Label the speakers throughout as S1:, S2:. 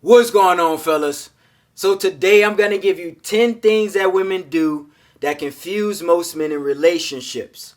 S1: What's going on, fellas? So today I'm going to give you 10 things that women do that confuse most men in relationships.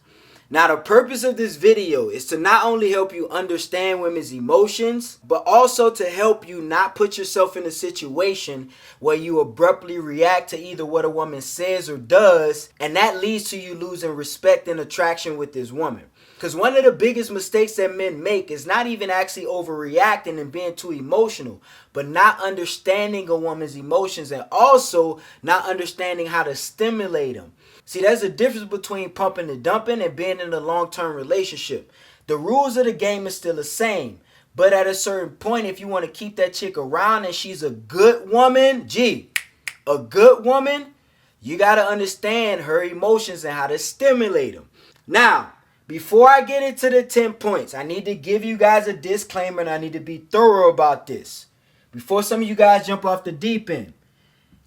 S1: Now, the purpose of this video is to not only help you understand women's emotions, but also to help you not put yourself in a situation where you abruptly react to either what a woman says or does, and that leads to you losing respect and attraction with this woman. Because one of the biggest mistakes that men make is not even actually overreacting and being too emotional, but not understanding a woman's emotions and also not understanding how to stimulate them. See, there's a difference between pumping and dumping and being in a long-term relationship. The rules of the game is still the same. But at a certain point, if you want to keep that chick around and she's a good woman, a good woman, you got to understand her emotions and how to stimulate them. Now, before I get into the 10 points, I need to give you guys a disclaimer and I need to be thorough about this. Before some of you guys jump off the deep end,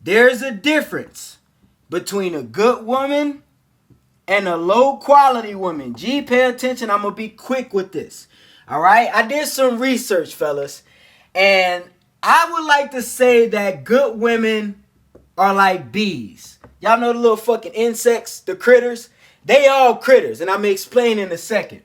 S1: there's a difference between a good woman and a low quality woman. Pay attention. I'm going to be quick with this. All right. I did some research, fellas. And I would like to say that good women are like bees. Y'all know the little fucking insects, the critters? They all critters. And I'm going to explain in a second.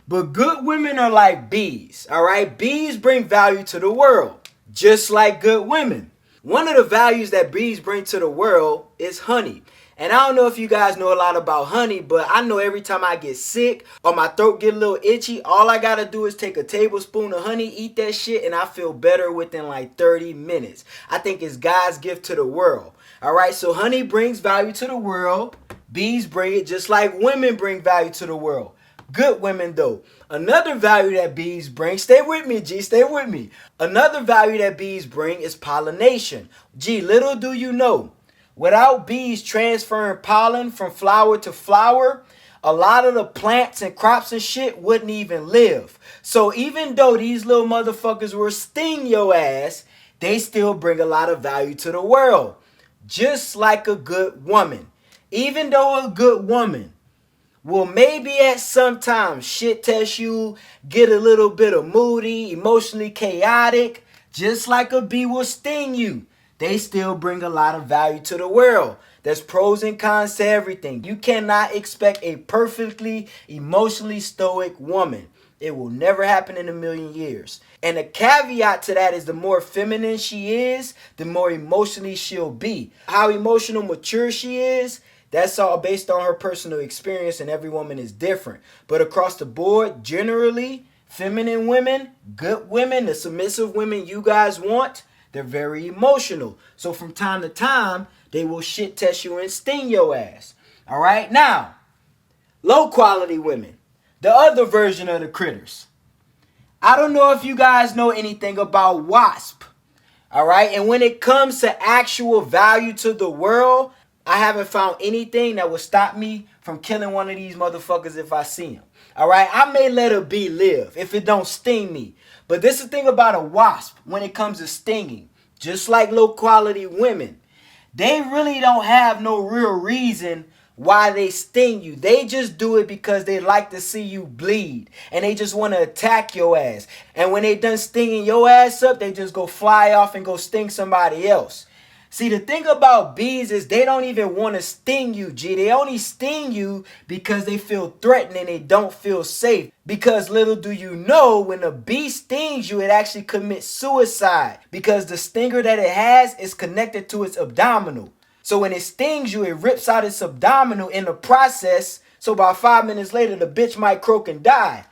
S1: But good women are like bees. All right. Bees bring value to the world, just like good women. One of the values that bees bring to the world is honey. And I don't know if you guys know a lot about honey, but I know every time I get sick or my throat get a little itchy, all I gotta do is take a tablespoon of honey, eat that shit, and I feel better within like 30 minutes. I think it's God's gift to the world. All right, so honey brings value to the world. Bees bring it just like women bring value to the world. Good women, though. Another value that bees bring, stay with me, stay with me. Another value that bees bring is pollination. Little do you know, without bees transferring pollen from flower to flower, a lot of the plants and crops and shit wouldn't even live. So even though these little motherfuckers will sting your ass, they still bring a lot of value to the world. Just like a good woman. Even though a good woman will maybe at some time shit test you, get a little bit of moody, emotionally chaotic, just like a bee will sting you, they still bring a lot of value to the world. There's pros and cons to everything. You cannot expect a perfectly emotionally stoic woman. It will never happen in a million years. And a caveat to that is the more feminine she is, the more emotionally she'll be. How emotional mature she is, that's all based on her personal experience, and every woman is different. But across the board, generally, feminine women, good women, the submissive women you guys want, they're very emotional. So from time to time, they will shit test you and sting your ass. All right? Now, low quality women, the other version of the critters. I don't know if you guys know anything about wasp. All right? And when it comes to actual value to the world, I haven't found anything that would stop me from killing one of these motherfuckers if I see him. All right? I may let a bee live if it don't sting me. But this is the thing about a wasp when it comes to stinging. Just like low quality women, they really don't have no real reason why they sting you. They just do it because they like to see you bleed. And they just want to attack your ass. And when they done stinging your ass up, they just go fly off and go sting somebody else. See, the thing about bees is they don't even want to sting you, They only sting you because they feel threatened and they don't feel safe. Because little do you know, when a bee stings you, it actually commits suicide. Because the stinger that it has is connected to its abdominal. So when it stings you, it rips out its abdominal in the process. So about 5 minutes later, the bitch might croak and die.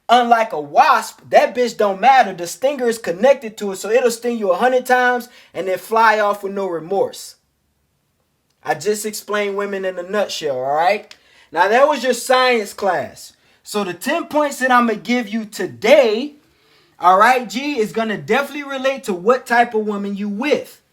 S1: Unlike a wasp, that bitch don't matter. The stinger is connected to it, so it'll sting you 100 times and then fly off with no remorse. I just explained women in a nutshell, all right? Now, that was your science class. So the 10 points that I'm going to give you today, all right, is going to definitely relate to what type of woman you with,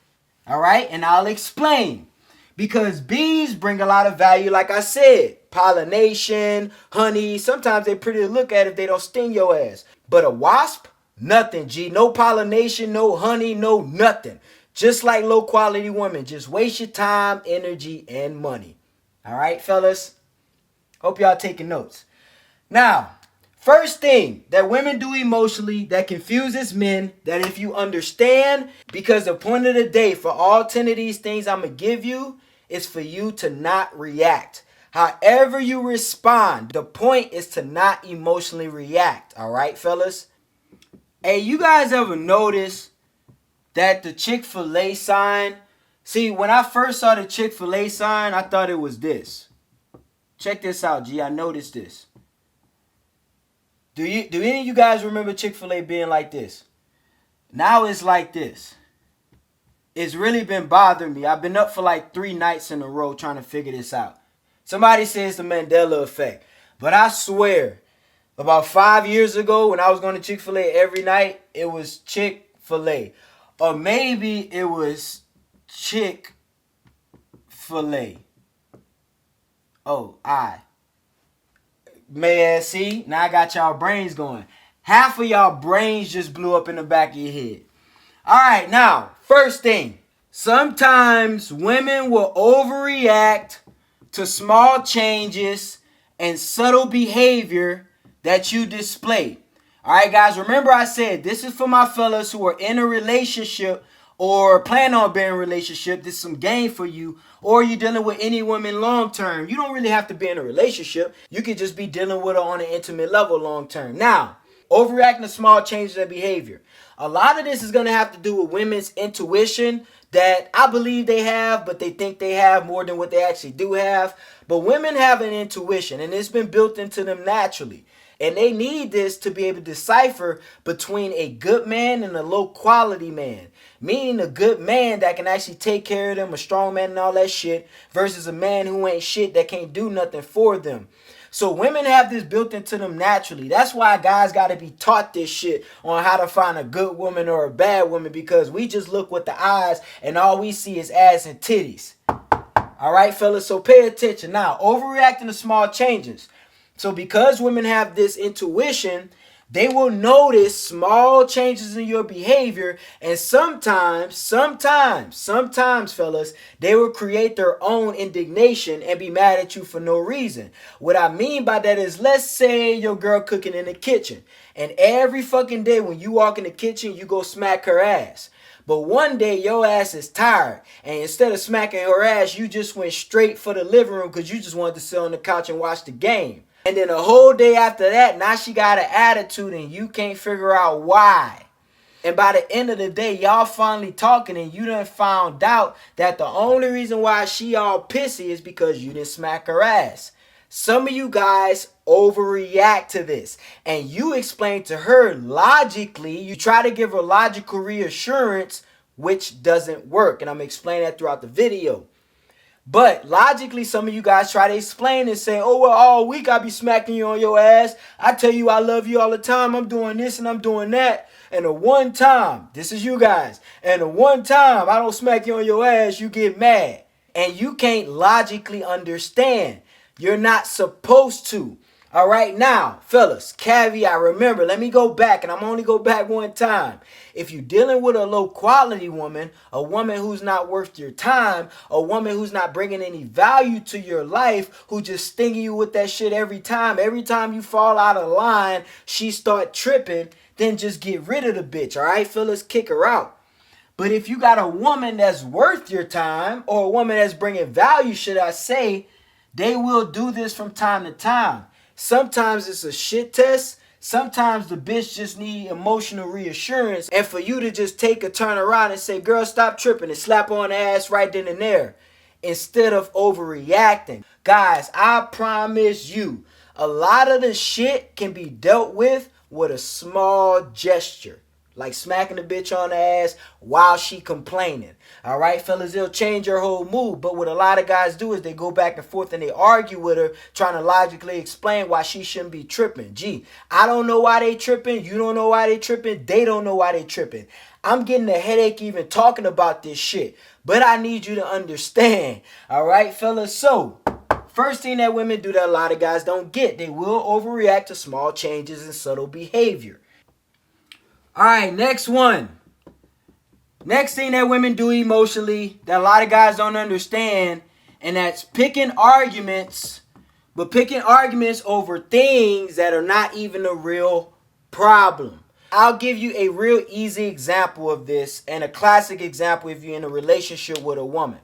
S1: all right? And I'll explain. Because bees bring a lot of value, like I said. Pollination, honey. Sometimes they're pretty to look at if they don't sting your ass. But a wasp? Nothing, No pollination, no honey, no nothing. Just like low quality women. Just waste your time, energy, and money. All right, fellas? Hope y'all taking notes. Now, First thing that women do emotionally that confuses men, that if you understand, because the point of the day for all 10 of these things I'm going to give you is for you to not react. However you respond, the point is to not emotionally react. All right, fellas? Hey, you guys ever notice that the Chick-fil-A sign? See, when I first saw the Chick-fil-A sign, I thought it was this. Check this out, G. I noticed this. Do any of you guys remember Chick-fil-A being like this? Now it's like this. It's really been bothering me. I've been up for like 3 nights in a row trying to figure this out. Somebody says the Mandela effect. But I swear, about 5 years ago when I was going to Chick-fil-A every night, it was Chick-fil-A. Or maybe it was Chick-fil-A. Oh, Man, see, now I got y'all brains going. Half of y'all brains just blew up in the back of your head. All right, now, first thing. Sometimes women will overreact to small changes and subtle behavior that you display. All right, guys, remember I said this is for my fellas who are in a relationship or plan on being in a relationship. This is some game for you. Or you're dealing with any woman long term. You don't really have to be in a relationship. You could just be dealing with her on an intimate level long term. Now, overreacting to small changes of behavior. A lot of this is going to have to do with women's intuition that I believe they have, but they think they have more than what they actually do have. But women have an intuition, and it's been built into them naturally. And they need this to be able to decipher between a good man and a low quality man. Meaning a good man that can actually take care of them, a strong man and all that shit, versus a man who ain't shit that can't do nothing for them. So women have this built into them naturally. That's why guys got to be taught this shit on how to find a good woman or a bad woman, because we just look with the eyes and all we see is ass and titties. All right, fellas, so pay attention. Now, overreacting to small changes. So because women have this intuition, they will notice small changes in your behavior, and sometimes, fellas, they will create their own indignation and be mad at you for no reason. What I mean by that is, let's say your girl cooking in the kitchen, and every fucking day when you walk in the kitchen, you go smack her ass. But one day your ass is tired, and instead of smacking her ass, you just went straight for the living room because you just wanted to sit on the couch and watch the game. And then a whole day after that, now she got an attitude and you can't figure out why. And by the end of the day, y'all finally talking and you done found out that the only reason why she all pissy is because you didn't smack her ass. Some of you guys overreact to this, and you explain to her logically. You try to give her logical reassurance, which doesn't work. And I'm going to explain that throughout the video. But logically, some of you guys try to explain and say, oh, well, all week I be smacking you on your ass. I tell you I love you all the time. I'm doing this and I'm doing that. And the one time, this is you guys, and the one time I don't smack you on your ass, you get mad. And you can't logically understand. You're not supposed to. All right, now, fellas, caveat, remember, let me go back, and I'm only go back one time. If you're dealing with a low-quality woman, a woman who's not worth your time, a woman who's not bringing any value to your life, who just stinging you with that shit every time you fall out of line, she start tripping, then just get rid of the bitch, all right, fellas? Kick her out. But if you got a woman that's worth your time, or a woman that's bringing value, should I say, they will do this from time to time. Sometimes it's a shit test. Sometimes the bitch just need emotional reassurance. And for you to just take a turn around and say, girl, stop tripping, and slap her on the ass right then and there, instead of overreacting. Guys, I promise you, a lot of the shit can be dealt with a small gesture. Like smacking the bitch on the ass while she complaining. All right, fellas, it'll change your whole mood. But what a lot of guys do is they go back and forth and they argue with her, trying to logically explain why she shouldn't be tripping. Gee, I don't know why they tripping. You don't know why they tripping. They don't know why they tripping. I'm getting a headache even talking about this shit. But I need you to understand. All right, fellas. So, first thing that women do that a lot of guys don't get, they will overreact to small changes in subtle behavior. All right, next one. Next thing that women do emotionally that a lot of guys don't understand, and that's picking arguments but picking arguments over things that are not even a real problem. I'll give you a real easy example of this, and a classic example if you're in a relationship with a woman.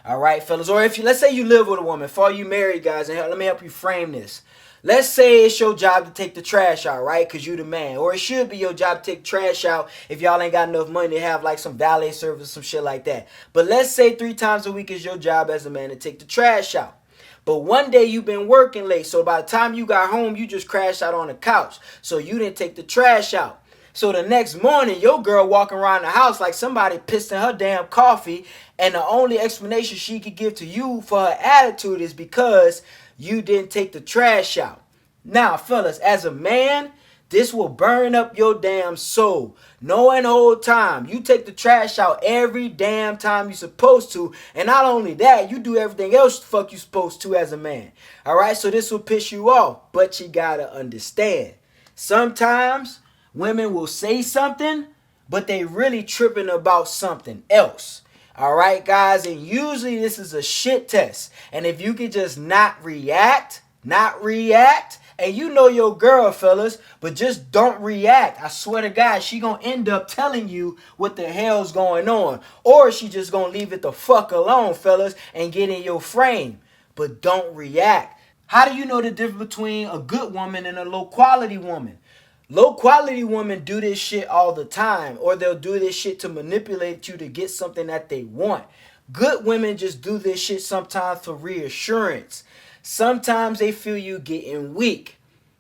S1: All right, fellas. Or if you, let's say you live with a woman. For all you married guys, and let me help you frame this. Let's say it's your job to take the trash out, right? Because you the man. Or it should be your job to take trash out if y'all ain't got enough money to have like some valet service, some shit like that. But let's say 3 times a week is your job as a man to take the trash out. But one day you've been working late, so by the time you got home, you just crashed out on the couch. So you didn't take the trash out. So the next morning, your girl walking around the house like somebody pissed in her damn coffee, and the only explanation she could give to you for her attitude is because you didn't take the trash out. Now, fellas, as a man, this will burn up your damn soul. Knowing the whole time you take the trash out every damn time you're supposed to. And not only that, you do everything else the fuck you supposed to as a man. Alright, so this will piss you off. But you gotta understand. Sometimes women will say something, but they really tripping about something else. Alright, guys, and usually this is a shit test. And if you could just not react, and you know your girl, fellas, but just don't react. I swear to God, she gonna end up telling you what the hell's going on. Or she just gonna leave it the fuck alone, fellas, and get in your frame. But don't react. How do you know the difference between a good woman and a low quality woman? Low quality women do this shit all the time, or they'll do this shit to manipulate you to get something that they want. Good women just do this shit sometimes for reassurance. Sometimes they feel you getting weak.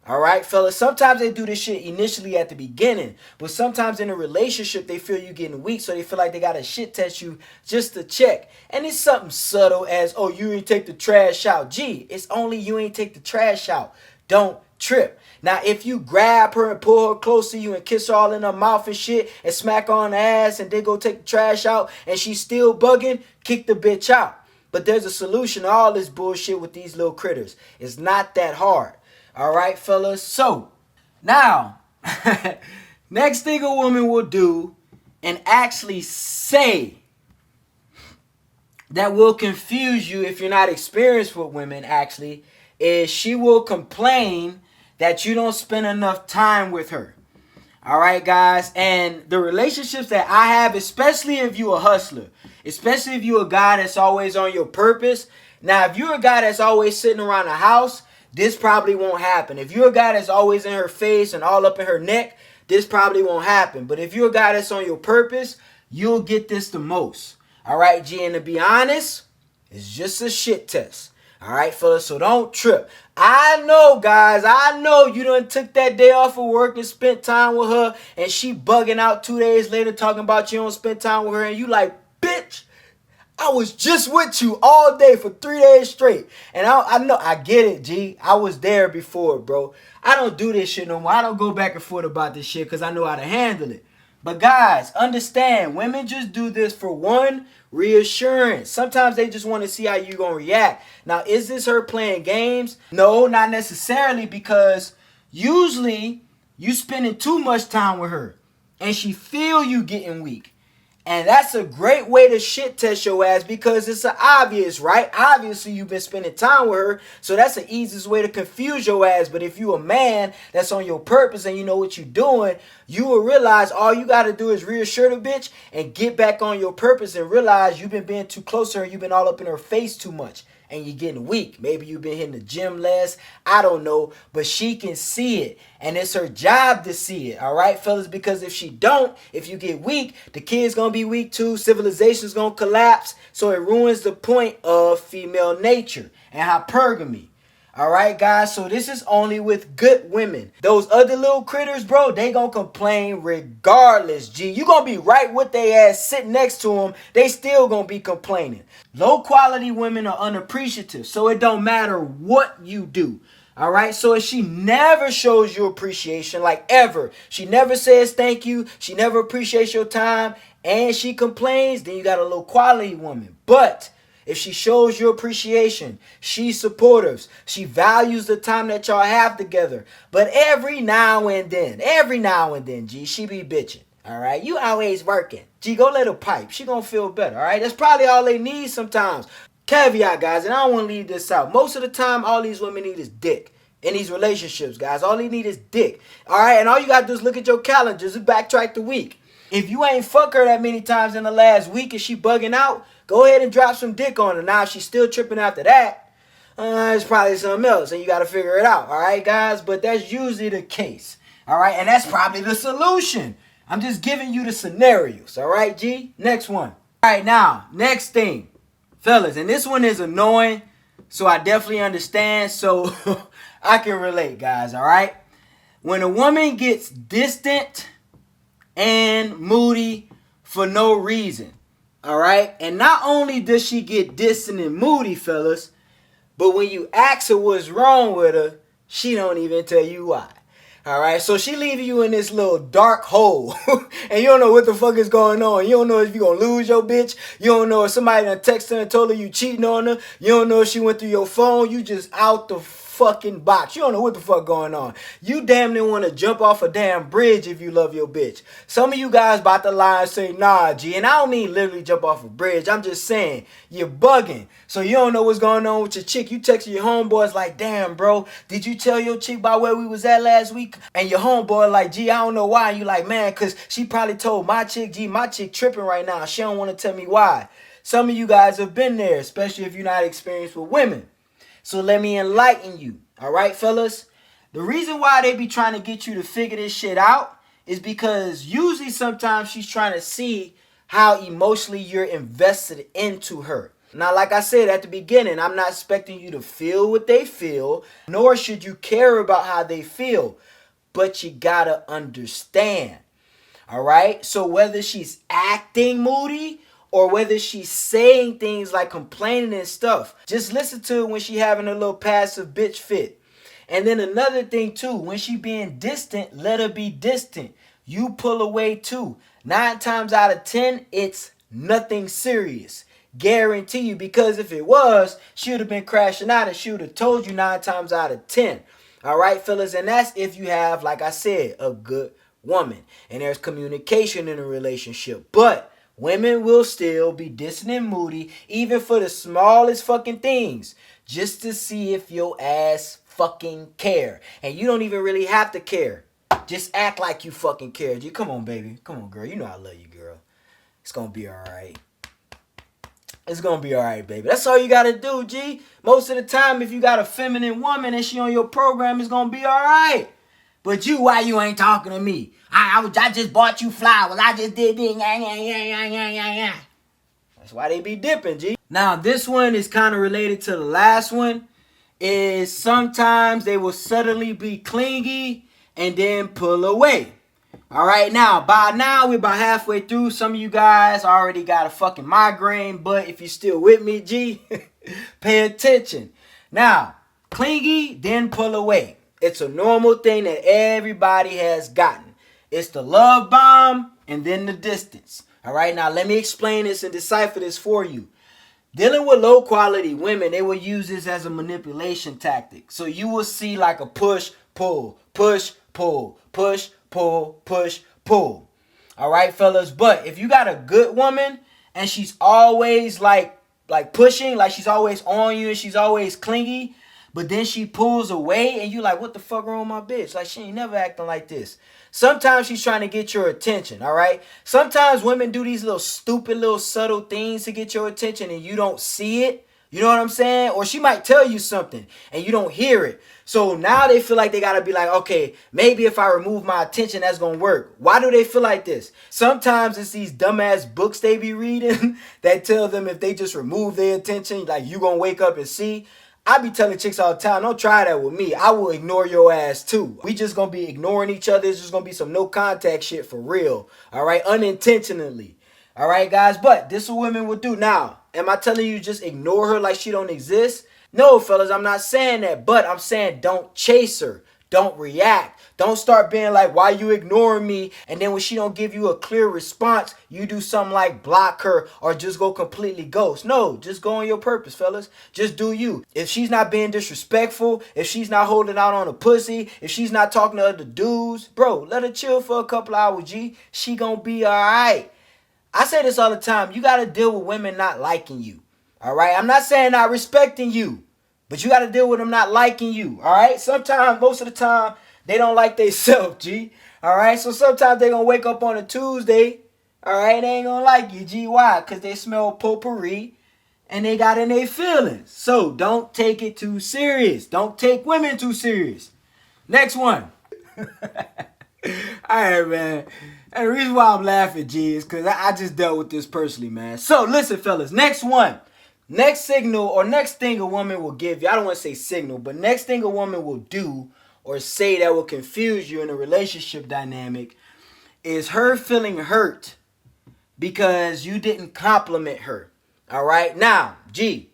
S1: All right, fellas. Sometimes they do this shit initially at the beginning, but sometimes in a relationship they feel you getting weak, so they feel like they gotta shit test you just to check. And it's something subtle as, oh, you ain't take the trash out. Gee, it's only you ain't take the trash out. Don't trip. Now, if you grab her and pull her close to you and kiss her all in her mouth and shit and smack her on the ass and then go take the trash out and she's still bugging, kick the bitch out. But there's a solution to all this bullshit with these little critters. It's not that hard. All right, fellas? So, now, next thing a woman will do and actually say that will confuse you if you're not experienced with women, actually, is she will complain that you don't spend enough time with her. All right, guys. And the relationships that I have, especially if you're a hustler, especially if you're a guy that's always on your purpose. Now, if you're a guy that's always sitting around the house, this probably won't happen. If you're a guy that's always in her face and all up in her neck, this probably won't happen. But if you're a guy that's on your purpose, you'll get this the most. All right, G. And to be honest, it's just a shit test. All right, fellas, so don't trip. I know, guys, I know you done took that day off of work and spent time with her, and she bugging out 2 days later talking about you don't spend time with her, and you like, bitch, I was just with you all day for 3 days straight. And I know, I get it, G. I was there before, bro. I don't do this shit no more. I don't go back and forth about this shit because I know how to handle it. But guys, understand, women just do this for one, reassurance. Sometimes they just want to see how you gonna react. Now, is this her playing games? No, not necessarily, because usually you spending too much time with her and she feel you getting weak. And that's a great way to shit test your ass because it's obvious, right? Obviously, you've been spending time with her, so that's the easiest way to confuse your ass. But if you a man that's on your purpose and you know what you're doing, you will realize all you got to do is reassure the bitch and get back on your purpose and realize you've been being too close to her. You've been all up in her face too much. And you're getting weak. Maybe you've been hitting the gym less. I don't know. But she can see it. And it's her job to see it. All right, fellas? Because if she don't, if you get weak, the kid's going to be weak too. Civilization's going to collapse. So it ruins the point of female nature and hypergamy. All right, guys? So this is only with good women. Those other little critters, bro, they going to complain regardless, G. You going to be right with their ass sitting next to them. They still going to be complaining. Low quality women are unappreciative, so it don't matter what you do. All right, so if she never shows you appreciation, like ever, she never says thank you, she never appreciates your time, and she complains, then you got a low quality woman. But if she shows you appreciation, she's supportive, she values the time that y'all have together. But every now and then, G, she be bitching. All right, you always working. G, go let her pipe. She gonna feel better. All right, that's probably all they need sometimes. Caveat, guys, and I don't want to leave this out. Most of the time, all these women need is dick. In these relationships, guys, all they need is dick. All right, and all you gotta do is look at your calendars and backtrack the week. If you ain't fuck her that many times in the last week and she bugging out, go ahead and drop some dick on her. Now, if she's still tripping after that, it's probably something else, and you gotta figure it out. All right, guys, but that's usually the case. All right, and that's probably the solution. I'm just giving you the scenarios. All right, G. Next one. All right, now next thing, fellas, and this one is annoying, so I definitely understand. So I can relate, guys, all right? When a woman gets distant and moody for no reason, all right? And not only does she get distant and moody, fellas, but when you ask her what's wrong with her, she don't even tell you why. All right, so she leaving you in this little dark hole, and you don't know what the fuck is going on. You don't know if you're going to lose your bitch. You don't know if somebody done texted her and told her you cheating on her. You don't know if she went through your phone. You just out the fucking box. You don't know what the fuck going on. You damn near want to jump off a damn bridge if you love your bitch. Some of you guys about to lie and say, nah, G. And I don't mean literally jump off a bridge. I'm just saying, you're bugging. So you don't know what's going on with your chick. You text your homeboys like, damn, bro, did you tell your chick about where we was at last week? And your homeboy like, G, I don't know why. And you like, man, because she probably told my chick, G, my chick tripping right now. She don't want to tell me why. Some of you guys have been there, especially if you're not experienced with women. So let me enlighten you. All right, fellas? The reason why they be trying to get you to figure this shit out is because usually sometimes she's trying to see how emotionally you're invested into her. Now, like I said at the beginning, I'm not expecting you to feel what they feel, nor should you care about how they feel. But you gotta understand. All right? So whether she's acting moody or whether she's saying things like complaining and stuff, just listen to it when she having a little passive bitch fit. And then another thing too, when she being distant, let her be distant. You pull away too. 9 times out of 10, it's nothing serious. Guarantee you, because if it was, she would have been crashing out and she would have told you 9 times out of 10. All right, fellas, and that's if you have, like I said, a good woman and there's communication in a relationship. But women will still be distant and moody, even for the smallest fucking things, just to see if your ass fucking care. And you don't even really have to care. Just act like you fucking care. G, come on, baby. Come on, girl. You know I love you, girl. It's gonna be all right. It's gonna be all right, baby. That's all you gotta do, G. Most of the time, if you got a feminine woman and she on your program, it's gonna be all right. But you, why you ain't talking to me? I just bought you flowers. I just did this. That's why they be dipping, G. Now, this one is kind of related to the last one. Is sometimes they will suddenly be clingy and then pull away. All right, now, by now, we're about halfway through. Some of you guys already got a fucking migraine, but if you're still with me, G, pay attention. Now, clingy, then pull away. It's a normal thing that everybody has gotten. It's the love bomb and then the distance. All right, now let me explain this and decipher this for you. Dealing with low quality women, they will use this as a manipulation tactic. So you will see like a push, pull, push, pull, push, pull, push, pull. All right, fellas. But if you got a good woman and she's always like pushing, like she's always on you and she's always clingy, but then she pulls away and you like, what the fuck wrong with my bitch? Like, she ain't never acting like this. Sometimes she's trying to get your attention, all right? Sometimes women do these little stupid, little subtle things to get your attention and you don't see it. You know what I'm saying? Or she might tell you something and you don't hear it. So now they feel like they got to be like, okay, maybe if I remove my attention, that's going to work. Why do they feel like this? Sometimes it's these dumbass books they be reading that tell them if they just remove their attention, like you going to wake up and see. I be telling chicks all the time, don't try that with me. I will ignore your ass too. We just gonna be ignoring each other. It's just gonna be some no contact shit for real. All right, unintentionally. All right, guys, but this is what women would do. Now, am I telling you just ignore her like she don't exist? No, fellas, I'm not saying that, but I'm saying don't chase her. Don't react. Don't start being like, why you ignoring me? And then when she don't give you a clear response, you do something like block her or just go completely ghost. No, just go on your purpose, fellas. Just do you. If she's not being disrespectful, if she's not holding out on a pussy, if she's not talking to other dudes, bro, let her chill for a couple hours, G. She gonna be all right. I say this all the time. You got to deal with women not liking you. All right. I'm not saying not respecting you, but you got to deal with them not liking you. All right. Sometimes, most of the time, they don't like themselves, G. All right. So sometimes they going to wake up on a Tuesday. All right. They ain't going to like you, G. Why? Because they smell potpourri and they got in their feelings. So don't take it too serious. Don't take women too serious. Next one. All right, man. And the reason why I'm laughing, G, is because I just dealt with this personally, man. So listen, fellas. Next one. Next signal or next thing a woman will give you. I don't want to say signal, but next thing a woman will do or say that will confuse you in a relationship dynamic is her feeling hurt because you didn't compliment her. All right. Now, G,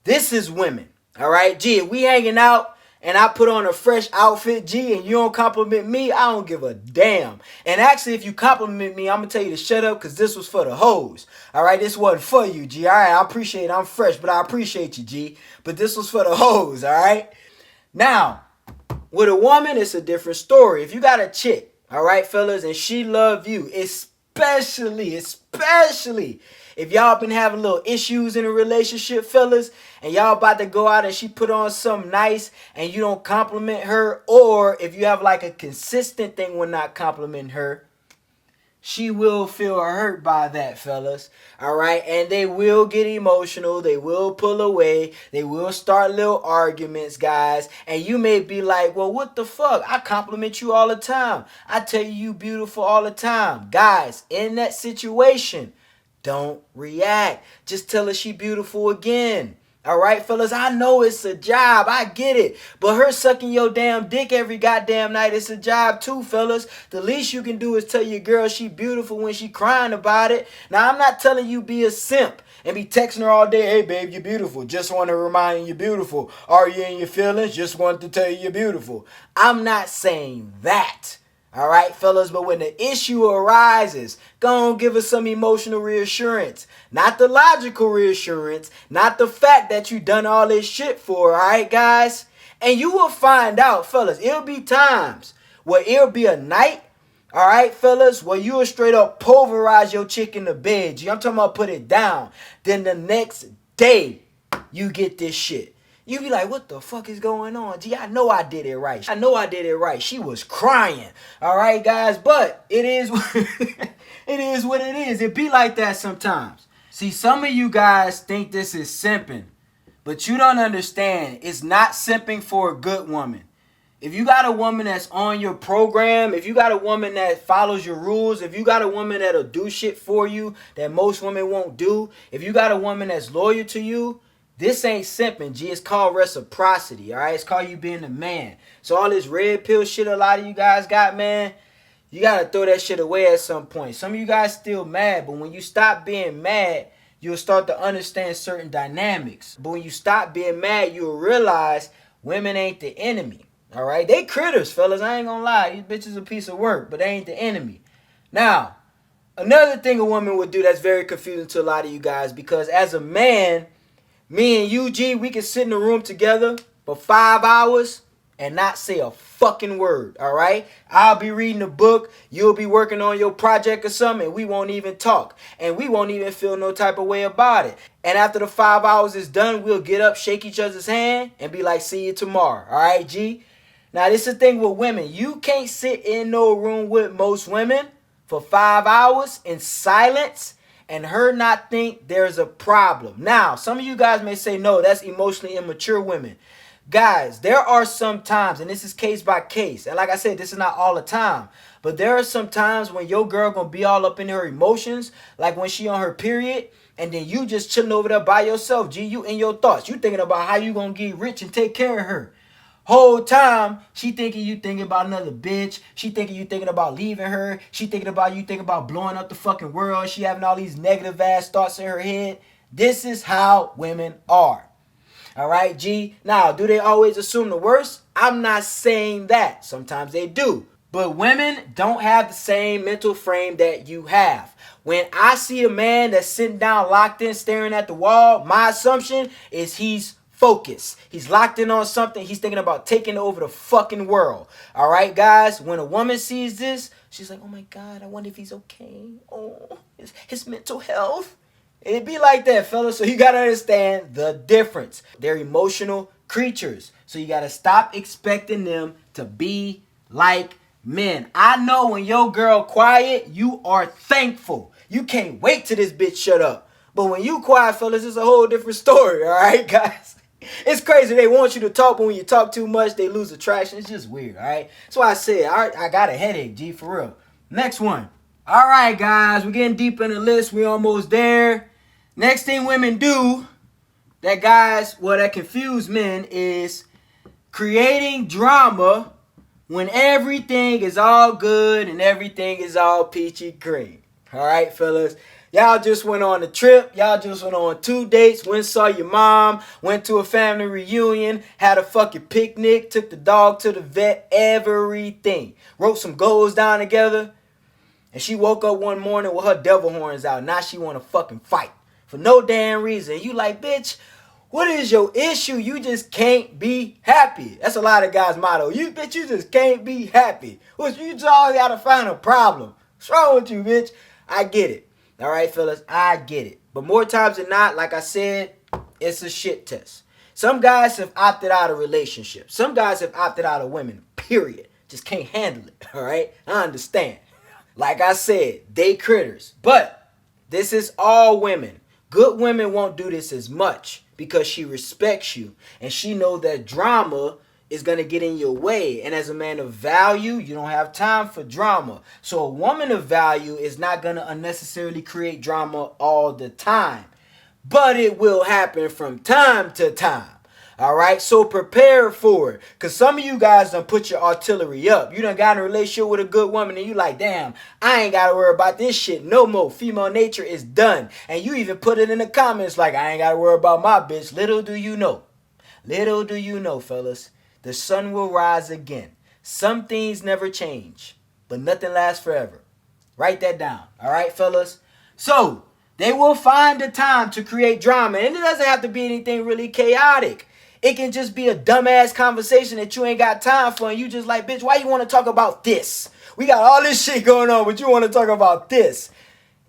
S1: this is women. All right. G, if we hanging out and I put on a fresh outfit, G, and you don't compliment me, I don't give a damn. And actually, if you compliment me, I'm going to tell you to shut up because this was for the hoes. All right, this wasn't for you, G. All right, I appreciate it. I'm fresh, but I appreciate you, G. But this was for the hoes, all right? Now, with a woman, it's a different story. If you got a chick, all right, fellas, and she love you, especially if y'all been having little issues in a relationship, fellas, and y'all about to go out and she put on something nice and you don't compliment her, or if you have like a consistent thing when not complimenting her, she will feel hurt by that, fellas. All right. And they will get emotional. They will pull away. They will start little arguments, guys. And you may be like, well, what the fuck? I compliment you all the time. I tell you beautiful all the time. Guys, in that situation, don't react. Just tell her she beautiful again. All right, fellas, I know it's a job. I get it. But her sucking your damn dick every goddamn night, it's a job too, fellas. The least you can do is tell your girl she beautiful when she crying about it. Now, I'm not telling you be a simp and be texting her all day, hey, babe, you're beautiful. Just want to remind you you're beautiful. Are you in your feelings? Just want to tell you you're beautiful. I'm not saying that. All right, fellas, but when the issue arises, go on, give us some emotional reassurance. Not the logical reassurance, not the fact that you done all this shit for, all right, guys? And you will find out, fellas, it'll be times where it'll be a night, all right, fellas, where you'll straight up pulverize your chick in the bed. I'm talking about put it down. Then the next day, you get this shit. You be like, what the fuck is going on? Gee, I know I did it right. I know I did it right. She was crying. All right, guys. But it is, it is what it is. It be like that sometimes. See, some of you guys think this is simping. But you don't understand. It's not simping for a good woman. If you got a woman that's on your program, if you got a woman that follows your rules, if you got a woman that'll do shit for you that most women won't do, if you got a woman that's loyal to you, this ain't simping, G. It's called reciprocity, all right? It's called you being a man. So all this red pill shit a lot of you guys got, man, you got to throw that shit away at some point. Some of you guys still mad, but when you stop being mad, you'll start to understand certain dynamics. But when you stop being mad, you'll realize women ain't the enemy, all right? They critters, fellas. I ain't gonna lie. These bitches a piece of work, but they ain't the enemy. Now, another thing a woman would do that's very confusing to a lot of you guys, because as a man, me and you, G, we can sit in the room together for 5 hours and not say a fucking word, all right? I'll be reading a book, you'll be working on your project or something, and we won't even talk. And we won't even feel no type of way about it. And after the 5 hours is done, we'll get up, shake each other's hand, and be like, see you tomorrow, all right, G? Now, this is the thing with women. You can't sit in no room with most women for 5 hours in silence and her not think there's a problem. Now, some of you guys may say, no, that's emotionally immature women. Guys, there are some times, and this is case by case, and like I said, this is not all the time, but there are some times when your girl gonna be all up in her emotions, like when she on her period, and then you just chilling over there by yourself, G, you in your thoughts. You thinking about how you gonna get rich and take care of her. Whole time, she thinking you thinking about another bitch. She thinking you thinking about leaving her. She thinking about you thinking about blowing up the fucking world. She having all these negative ass thoughts in her head. This is how women are. All right, G. Now, do they always assume the worst? I'm not saying that. Sometimes they do. But women don't have the same mental frame that you have. When I see a man that's sitting down locked in staring at the wall, my assumption is he's focus. He's locked in on something. He's thinking about taking over the fucking world. All right, guys. When a woman sees this, she's like, oh my God, I wonder if he's okay. Oh, his mental health. It be like that, fellas. So you gotta understand the difference. They're emotional creatures. So you gotta stop expecting them to be like men. I know when your girl quiet, you are thankful. You can't wait till this bitch shut up. But when you quiet, fellas, it's a whole different story, alright, guys? It's crazy. They want you to talk, but when you talk too much, they lose attraction. It's just weird, alright? That's why I said, I got a headache, G, for real. Next one. Alright, guys, we're getting deep in the list. We're almost there. Next thing women do that confuse men is creating drama when everything is all good and everything is all peachy green. Alright, fellas. Y'all just went on a trip. Y'all just went on 2 dates. Went saw your mom. Went to a family reunion. Had a fucking picnic. Took the dog to the vet. Everything. Wrote some goals down together. And she woke up one morning with her devil horns out. Now she want to fucking fight. For no damn reason. You like, bitch, what is your issue? You just can't be happy. That's a lot of guys' motto. You just can't be happy. You just always got to find a problem. What's wrong with you, bitch? I get it. All right, fellas, I get it. But more times than not, like I said, it's a shit test. Some guys have opted out of relationships. Some guys have opted out of women, period. Just can't handle it, all right? I understand. Like I said, they critters. But this is all women. Good women won't do this as much because she respects you. And she knows that drama is going to get in your way. And as a man of value, you don't have time for drama. So a woman of value is not going to unnecessarily create drama all the time. But it will happen from time to time. All right, so prepare for it. Because some of you guys done put your artillery up. You done got in a relationship with a good woman and you like, damn, I ain't got to worry about this shit no more. Female nature is done. And you even put it in the comments like, I ain't got to worry about my bitch. Little do you know. Little do you know, fellas. The sun will rise again. Some things never change, but nothing lasts forever. Write that down. All right, fellas? So, they will find the time to create drama. And it doesn't have to be anything really chaotic. It can just be a dumbass conversation that you ain't got time for. And you just like, bitch, why you want to talk about this? We got all this shit going on, but you want to talk about this.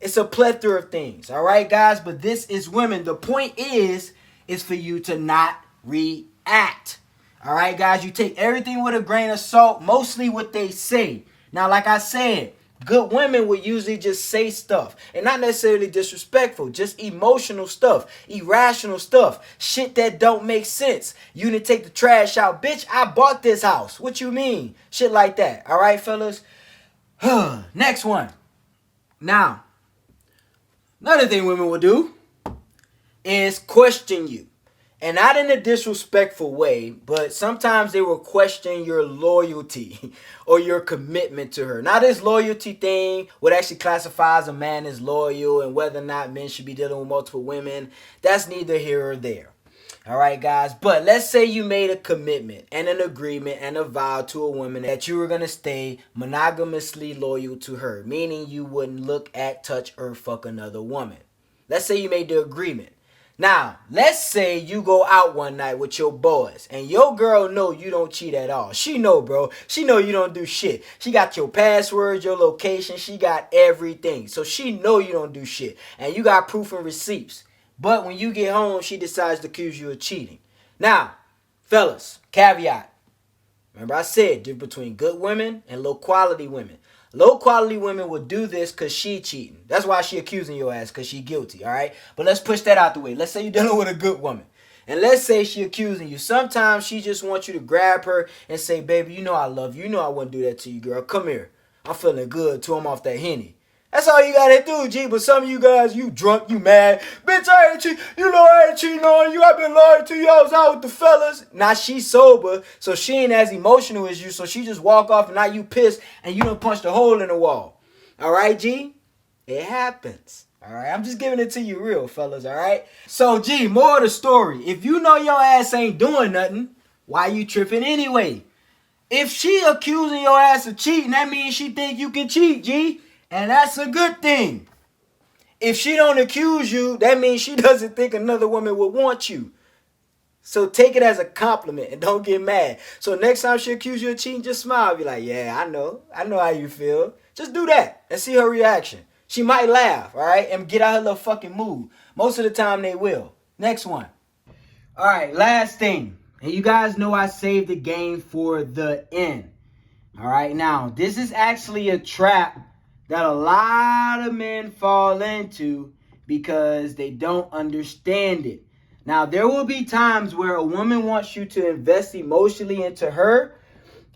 S1: It's a plethora of things. All right, guys? But this is women. The point is for you to not react. All right, guys? You take everything with a grain of salt, mostly what they say. Now, like I said, good women would usually just say stuff. And not necessarily disrespectful. Just emotional stuff. Irrational stuff. Shit that don't make sense. You didn't take the trash out. Bitch, I bought this house. What you mean? Shit like that. Alright, fellas? Next one. Now, another thing women will do is question you. And not in a disrespectful way, but sometimes they will question your loyalty or your commitment to her. Now, this loyalty thing would actually classify as a man is loyal and whether or not men should be dealing with multiple women. That's neither here or there. All right, guys. But let's say you made a commitment and an agreement and a vow to a woman that you were going to stay monogamously loyal to her, meaning you wouldn't look at, touch, or fuck another woman. Let's say you made the agreement. Now, let's say you go out one night with your boys and your girl know you don't cheat at all. She know, bro. She know you don't do shit. She got your password, your location. She got everything. So she know you don't do shit. And you got proof and receipts. But when you get home, she decides to accuse you of cheating. Now, fellas, caveat. Remember I said, difference between good women and low quality women. Low quality women will do this because she cheating. That's why she accusing your ass, because she guilty, all right? But let's push that out the way. Let's say you're dealing with a good woman. And let's say she accusing you. Sometimes she just wants you to grab her and say, baby, you know I love you. You know I wouldn't do that to you, girl. Come here. I'm feeling good too. I'm off that Henny. That's all you gotta do, G. But some of you guys, you drunk, you mad. Bitch, I ain't cheating. You know I ain't cheating on you. I've been loyal to you. I was out with the fellas. Now she's sober, so she ain't as emotional as you. So she just walk off and now you pissed and you done punched a hole in the wall. All right, G? It happens. All right, I'm just giving it to you real, fellas, all right? So, G, more of the story. If you know your ass ain't doing nothing, why you tripping anyway? If she accusing your ass of cheating, that means she think you can cheat, G. And that's a good thing. If she don't accuse you, that means she doesn't think another woman would want you. So take it as a compliment and don't get mad. So next time she accuses you of cheating, just smile. Be like, yeah, I know how you feel. Just do that and see her reaction. She might laugh, all right, and get out her little fucking mood. Most of the time they will. Next one. All right, last thing. And you guys know I saved the game for the end. All right, now, this is actually a trap that a lot of men fall into because they don't understand it. Now, there will be times where a woman wants you to invest emotionally into her,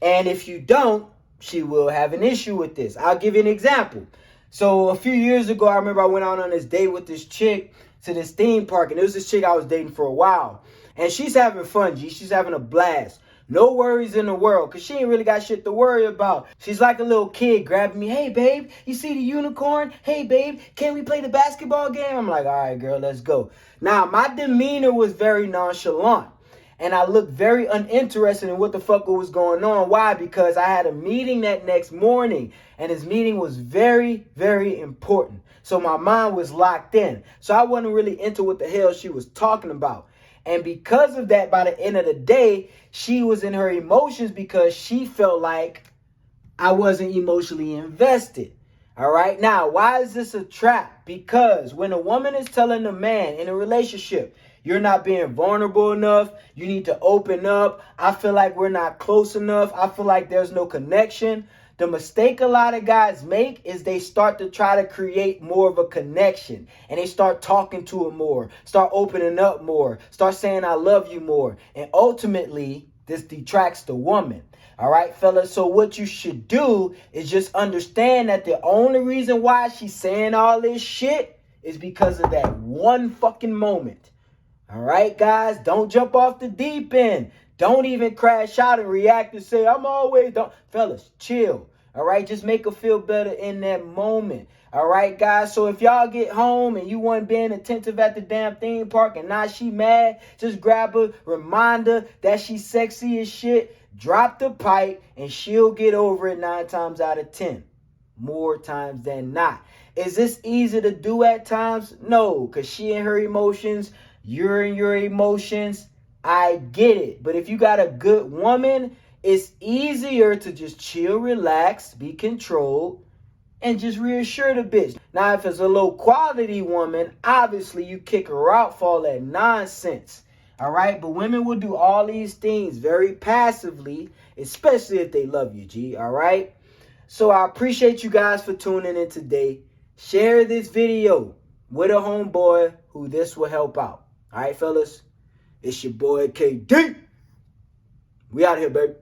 S1: and if you don't, she will have an issue with this. I'll give you an example. So a few years ago, I remember I went out on this date with this chick to this theme park, and it was this chick I was dating for a while. And she's having fun, G. She's having a blast. No worries in the world, because she ain't really got shit to worry about. She's like a little kid grabbing me. Hey, babe, you see the unicorn? Hey, babe, can we play the basketball game? I'm like, all right, girl, let's go. Now, my demeanor was very nonchalant. And I looked very uninterested in what the fuck was going on. Why? Because I had a meeting that next morning. And this meeting was very, very important. So my mind was locked in. So I wasn't really into what the hell she was talking about. And because of that, by the end of the day, she was in her emotions because she felt like I wasn't emotionally invested. All right. Now, why is this a trap? Because when a woman is telling a man in a relationship, you're not being vulnerable enough, you need to open up, I feel like we're not close enough, I feel like there's no connection. The mistake a lot of guys make is they start to try to create more of a connection. And they start talking to her more, start opening up more, start saying I love you more. And ultimately, this detracts the woman. All right, fellas. So what you should do is just understand that the only reason why she's saying all this shit is because of that one fucking moment. All right, guys, don't jump off the deep end. Don't even crash out and react and say, I'm always, don't. Fellas, chill. All right, just make her feel better in that moment. All right, guys, so if y'all get home and you weren't being attentive at the damn theme park and now she mad, just grab her, remind her that she's sexy as shit, drop the pipe, and she'll get over it 9 times out of 10. More times than not. Is this easy to do at times? No, because she in her emotions, you're in your emotions. I get it. But if you got a good woman, it's easier to just chill, relax, be controlled, and just reassure the bitch. Now, if it's a low quality woman, obviously you kick her out for all that nonsense. All right? But women will do all these things very passively, especially if they love you, G. All right? So I appreciate you guys for tuning in today. Share this video with a homeboy who this will help out. All right, fellas? It's your boy KD. We out here, baby.